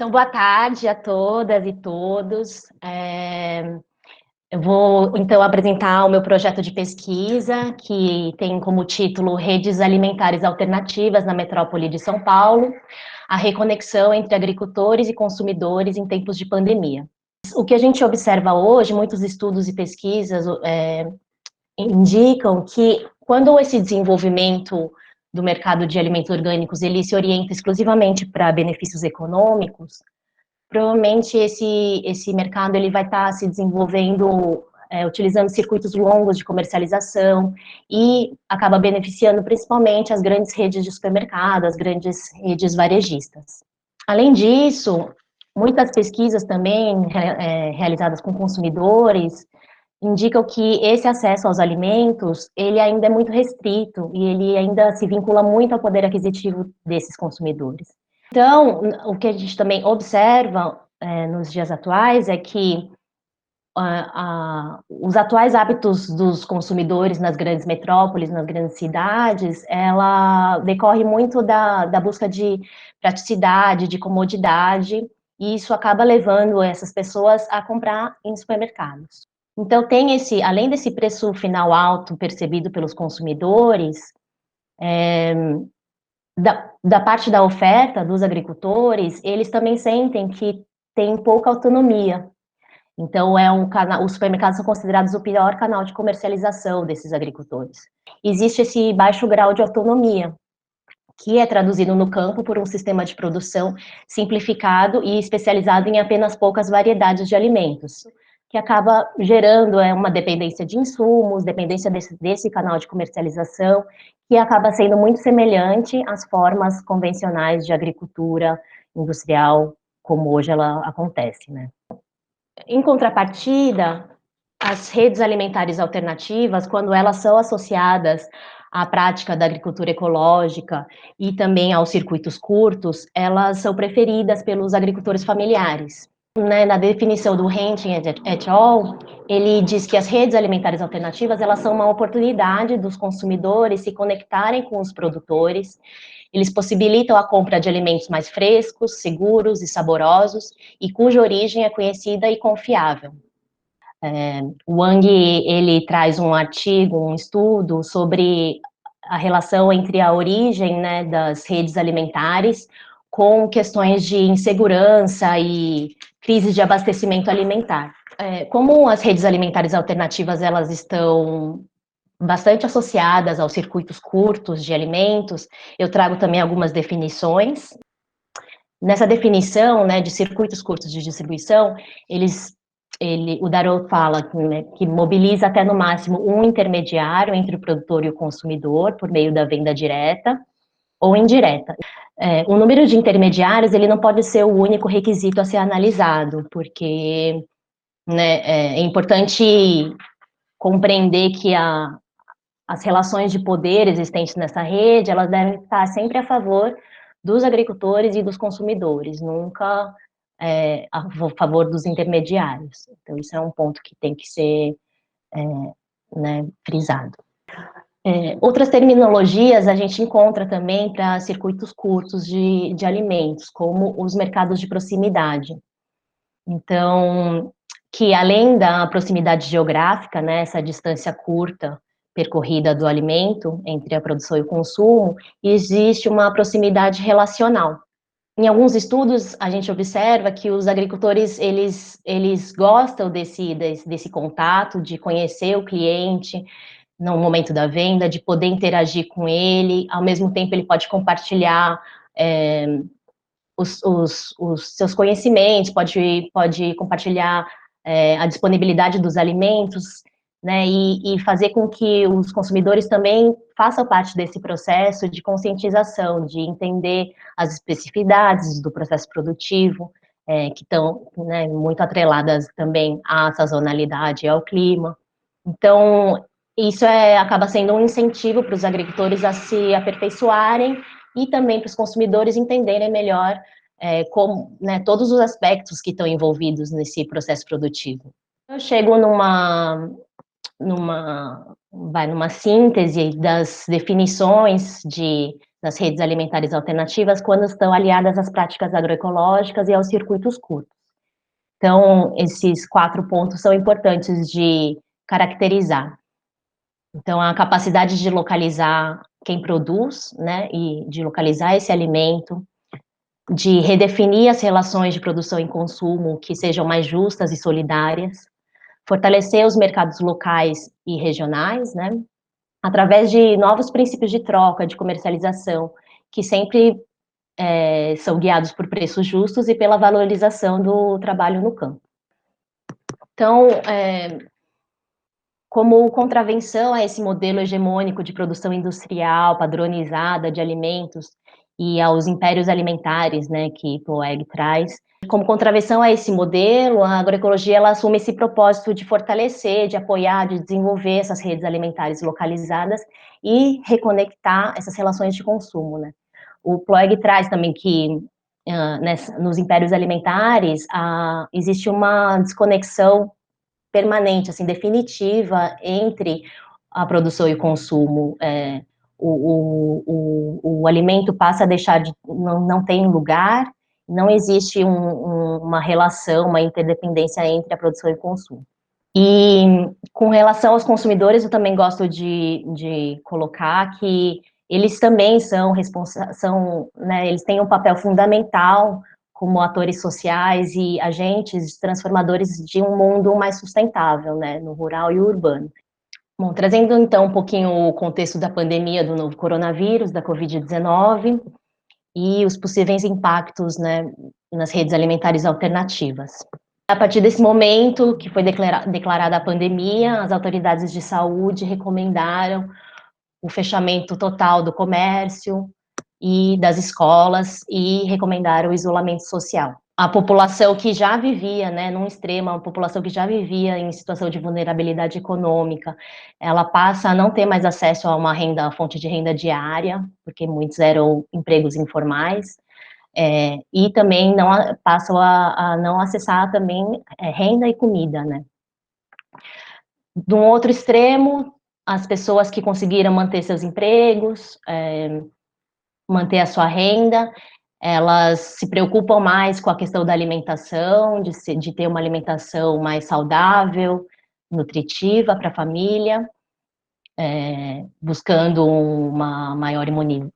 Então, boa tarde a todas e todos. Eu vou, então, apresentar o meu projeto de pesquisa, que tem como título Redes Alimentares Alternativas na Metrópole de São Paulo, a reconexão entre agricultores e consumidores em tempos de pandemia. O que a gente observa hoje, muitos estudos e pesquisas indicam que quando esse desenvolvimento do mercado de alimentos orgânicos ele se orienta exclusivamente para benefícios econômicos, provavelmente esse mercado ele vai estar se desenvolvendo utilizando circuitos longos de comercialização e acaba beneficiando principalmente as grandes redes de supermercado, as grandes redes varejistas. Além disso, muitas pesquisas também realizadas com consumidores indicam que esse acesso aos alimentos, ele ainda é muito restrito e ele ainda se vincula muito ao poder aquisitivo desses consumidores. Então, o que a gente também observa nos dias atuais é que os atuais hábitos dos consumidores nas grandes metrópoles, nas grandes cidades, ela decorre muito da busca de praticidade, de comodidade, e isso acaba levando essas pessoas a comprar em supermercados. Então, tem além desse preço final alto percebido pelos consumidores, da parte da oferta dos agricultores, eles também sentem que tem pouca autonomia. Então, os supermercados são considerados o pior canal de comercialização desses agricultores. Existe esse baixo grau de autonomia, que é traduzido no campo por um sistema de produção simplificado e especializado em apenas poucas variedades de alimentos, que acaba gerando uma dependência de insumos, dependência desse canal de comercialização, que acaba sendo muito semelhante às formas convencionais de agricultura industrial, como hoje ela acontece, né? Em contrapartida, as redes alimentares alternativas, quando elas são associadas à prática da agricultura ecológica e também aos circuitos curtos, elas são preferidas pelos agricultores familiares. Na definição do Henting et al., ele diz que as redes alimentares alternativas elas são uma oportunidade dos consumidores se conectarem com os produtores. Eles possibilitam a compra de alimentos mais frescos, seguros e saborosos, e cuja origem é conhecida e confiável. O Wang, ele traz um artigo, um estudo sobre a relação entre a origem, né, das redes alimentares com questões de insegurança e crise de abastecimento alimentar. Como as redes alimentares alternativas, elas estão bastante associadas aos circuitos curtos de alimentos, eu trago também algumas definições. Nessa definição, né, de circuitos curtos de distribuição, o Darrow fala que mobiliza até no máximo um intermediário entre o produtor e o consumidor por meio da venda direta ou indireta. O número de intermediários ele não pode ser o único requisito a ser analisado, porque é importante compreender que as relações de poder existentes nessa rede, elas devem estar sempre a favor dos agricultores e dos consumidores, nunca a favor dos intermediários. Então, isso é um ponto que tem que ser frisado. Outras terminologias a gente encontra também para circuitos curtos de alimentos, como os mercados de proximidade. Então, que além da proximidade geográfica, né, essa distância curta percorrida do alimento entre a produção e o consumo, existe uma proximidade relacional. Em alguns estudos, a gente observa que os agricultores, eles gostam desse contato, de conhecer o cliente no momento da venda, de poder interagir com ele, ao mesmo tempo ele pode compartilhar os seus conhecimentos, pode compartilhar a disponibilidade dos alimentos, né, e fazer com que os consumidores também façam parte desse processo de conscientização, de entender as especificidades do processo produtivo, que estão, né, muito atreladas também à sazonalidade e ao clima. Então, isso acaba sendo um incentivo para os agricultores a se aperfeiçoarem e também para os consumidores entenderem melhor como, né, todos os aspectos que estão envolvidos nesse processo produtivo. Eu chego numa síntese das definições de das redes alimentares alternativas quando estão aliadas às práticas agroecológicas e aos circuitos curtos. Então, esses 4 pontos são importantes de caracterizar. Então, a capacidade de localizar quem produz, né, e de localizar esse alimento, de redefinir as relações de produção e consumo que sejam mais justas e solidárias, fortalecer os mercados locais e regionais, né, através de novos princípios de troca, de comercialização, que sempre são guiados por preços justos e pela valorização do trabalho no campo. Então, como contravenção a esse modelo hegemônico de produção industrial, padronizada de alimentos e aos impérios alimentares, né, que Ploeg traz, como contravenção a esse modelo, a agroecologia ela assume esse propósito de fortalecer, de apoiar, de desenvolver essas redes alimentares localizadas e reconectar essas relações de consumo, né. O Ploeg traz também que nos impérios alimentares existe uma desconexão permanente, assim, definitiva entre a produção e o consumo. O alimento passa a deixar de, não tem lugar, não existe uma relação, uma interdependência entre a produção e o consumo. E com relação aos consumidores, eu também gosto de colocar que eles também né, eles têm um papel fundamental como atores sociais e agentes transformadores de um mundo mais sustentável, né, no rural e urbano. Bom, trazendo então um pouquinho o contexto da pandemia do novo coronavírus, da Covid-19, e os possíveis impactos, né, nas redes alimentares alternativas. A partir desse momento que foi declarada a pandemia, as autoridades de saúde recomendaram o fechamento total do comércio e das escolas e recomendaram o isolamento social. A população que já vivia, né, num extremo, a população que já vivia em situação de vulnerabilidade econômica, ela passa a não ter mais acesso a uma fonte de renda diária, porque muitos eram empregos informais, e também passam a não acessar também renda e comida, né. De um outro extremo, as pessoas que conseguiram manter seus empregos, manter a sua renda, elas se preocupam mais com a questão da alimentação, de ter uma alimentação mais saudável, nutritiva para a família, buscando uma maior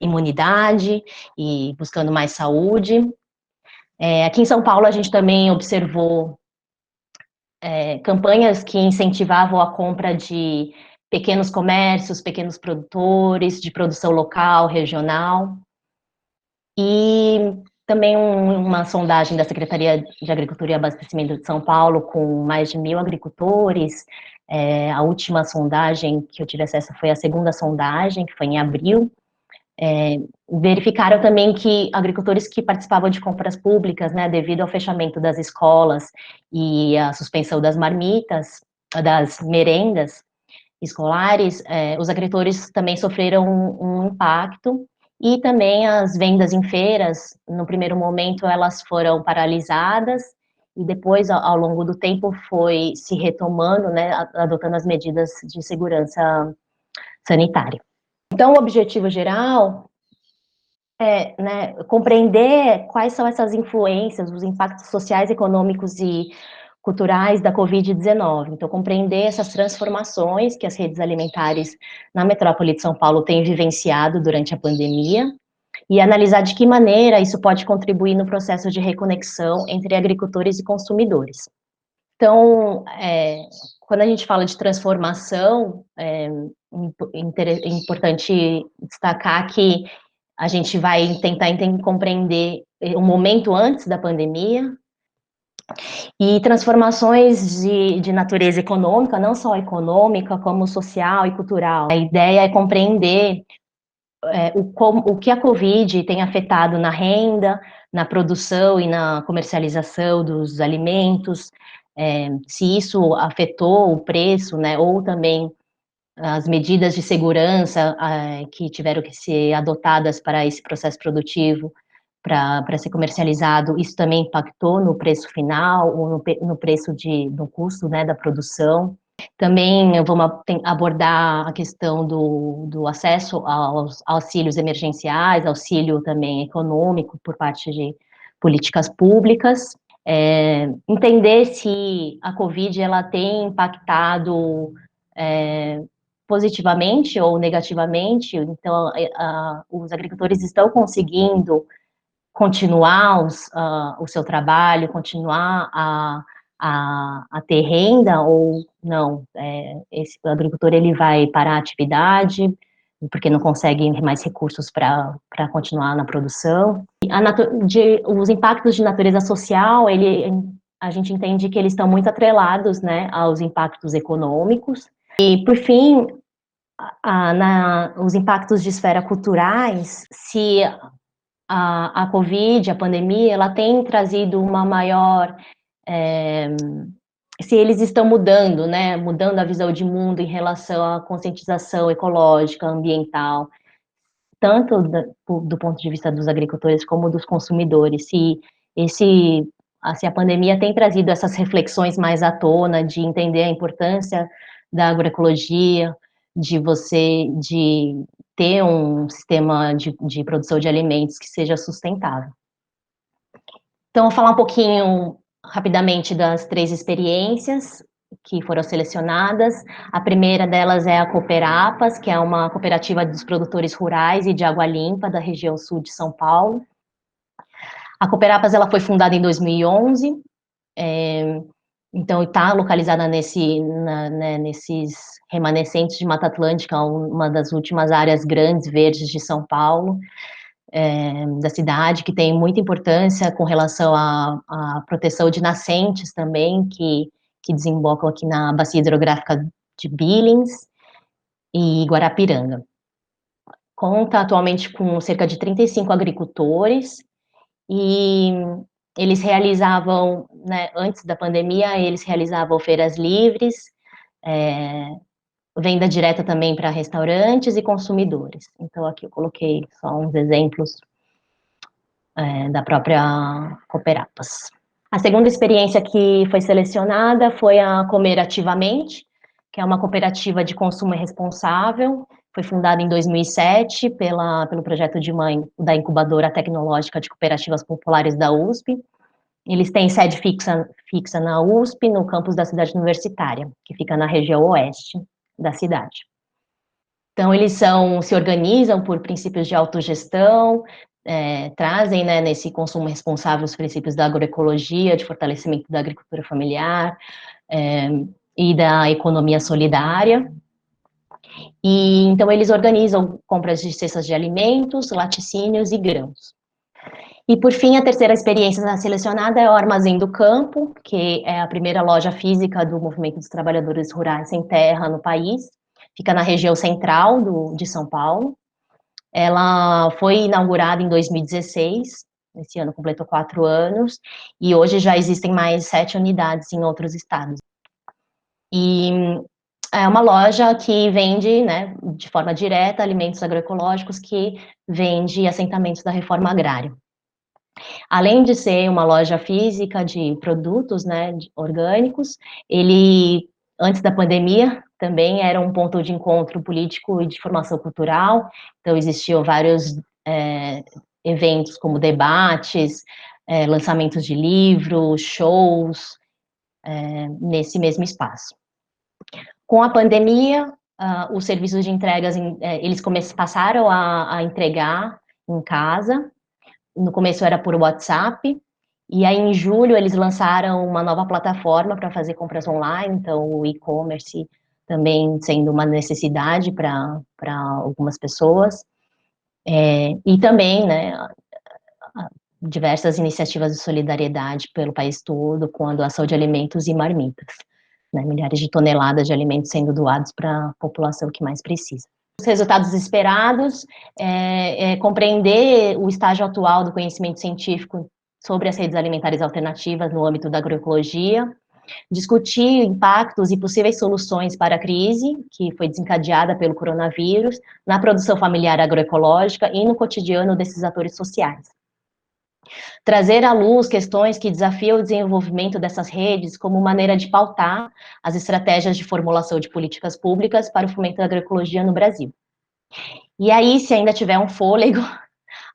imunidade e buscando mais saúde. Aqui em São Paulo, a gente também observou campanhas que incentivavam a compra de pequenos comércios, pequenos produtores, de produção local, regional. E também uma sondagem da Secretaria de Agricultura e Abastecimento de São Paulo, com mais de 1.000 agricultores. A última sondagem que eu tive acesso foi a segunda sondagem, que foi em abril. Verificaram também que agricultores que participavam de compras públicas, né, devido ao fechamento das escolas e a suspensão das marmitas, das merendas escolares, os agricultores também sofreram um impacto, e também as vendas em feiras, no primeiro momento elas foram paralisadas, e depois, ao longo do tempo, foi se retomando, né, adotando as medidas de segurança sanitária. Então, o objetivo geral né, compreender quais são essas influências, os impactos sociais, econômicos e culturais da Covid-19. Então, compreender essas transformações que as redes alimentares na metrópole de São Paulo têm vivenciado durante a pandemia e analisar de que maneira isso pode contribuir no processo de reconexão entre agricultores e consumidores. Então, quando a gente fala de transformação, é importante destacar que a gente vai tentar compreender o momento antes da pandemia e transformações de natureza econômica, não só econômica, como social e cultural. A ideia é compreender o que a Covid tem afetado na renda, na produção e na comercialização dos alimentos, se isso afetou o preço, né, ou também as medidas de segurança que tiveram que ser adotadas para esse processo produtivo, para ser comercializado, isso também impactou no preço final, ou no preço no custo, né, da produção. Também vamos abordar a questão do acesso aos auxílios emergenciais, auxílio também econômico por parte de políticas públicas, entender se a Covid ela tem impactado positivamente ou negativamente. Então, os agricultores estão conseguindo continuar o seu trabalho, continuar a ter renda ou não. Esse o agricultor ele vai parar a atividade porque não consegue mais recursos para continuar na produção. Os impactos de natureza social, a gente entende que eles estão muito atrelados, né, aos impactos econômicos. E, por fim, os impactos de esfera culturais, se a Covid, a pandemia, ela tem trazido uma maior, se eles estão mudando, né, mudando a visão de mundo em relação à conscientização ecológica, ambiental, tanto do ponto de vista dos agricultores como dos consumidores, se a pandemia tem trazido essas reflexões mais à tona, de entender a importância da agroecologia, de ter um sistema de produção de alimentos que seja sustentável. Então, vou falar um pouquinho rapidamente das 3 experiências que foram selecionadas. A primeira delas é a Cooperapas, que é uma cooperativa dos produtores rurais e de água limpa da região sul de São Paulo. A Cooperapas ela foi fundada em 2011, então está localizada nesses remanescentes de Mata Atlântica, uma das últimas áreas grandes verdes de São Paulo, da cidade, que tem muita importância com relação à proteção de nascentes também, que desembocam aqui na bacia hidrográfica de Billings e Guarapiranga. Conta atualmente com cerca de 35 agricultores, e eles realizavam, né, antes da pandemia, eles realizavam feiras livres, venda direta também para restaurantes e consumidores. Então, aqui eu coloquei só uns exemplos da própria Cooperapas. A segunda experiência que foi selecionada foi a Comer Ativamente, que é uma cooperativa de consumo responsável. Foi fundada em 2007 pelo projeto de mãe da Incubadora Tecnológica de Cooperativas Populares da USP. Eles têm sede fixa na USP, no campus da cidade universitária, que fica na região oeste da cidade. Então, eles se organizam por princípios de autogestão, trazem, né, nesse consumo responsável os princípios da agroecologia, de fortalecimento da agricultura familiar e da economia solidária. E então eles organizam compras de cestas de alimentos, laticínios e grãos. E por fim, a terceira experiência selecionada é o Armazém do Campo, que é a primeira loja física do Movimento dos Trabalhadores Rurais Sem Terra no país. Fica na região central de São Paulo. Ela foi inaugurada em 2016, esse ano completou 4 anos, e hoje já existem mais 7 unidades em outros estados. E é uma loja que vende, né, de forma direta, alimentos agroecológicos, que vende assentamentos da reforma agrária. Além de ser uma loja física de produtos, né, orgânicos, ele, antes da pandemia, também era um ponto de encontro político e de formação cultural, então existiam vários eventos como debates, lançamentos de livros, shows, nesse mesmo espaço. Com a pandemia, os serviços de entregas, eles passaram a entregar em casa. No começo era por WhatsApp, e aí em julho eles lançaram uma nova plataforma para fazer compras online, então o e-commerce também sendo uma necessidade para algumas pessoas, e também, né, diversas iniciativas de solidariedade pelo país todo, com a doação de alimentos e marmitas, né, milhares de toneladas de alimentos sendo doados para a população que mais precisa. Os resultados esperados compreender o estágio atual do conhecimento científico sobre as redes alimentares alternativas no âmbito da agroecologia, discutir impactos e possíveis soluções para a crise que foi desencadeada pelo coronavírus na produção familiar agroecológica e no cotidiano desses atores sociais. Trazer à luz questões que desafiam o desenvolvimento dessas redes como maneira de pautar as estratégias de formulação de políticas públicas para o fomento da agroecologia no Brasil. E aí, se ainda tiver um fôlego,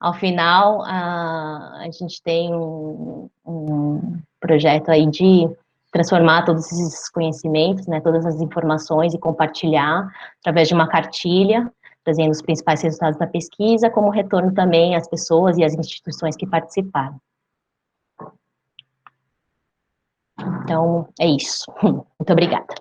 ao final, a gente tem um projeto aí de transformar todos esses conhecimentos, né, todas as informações e compartilhar através de uma cartilha, trazendo os principais resultados da pesquisa, como retorno também às pessoas e às instituições que participaram. Então, é isso. Muito obrigada.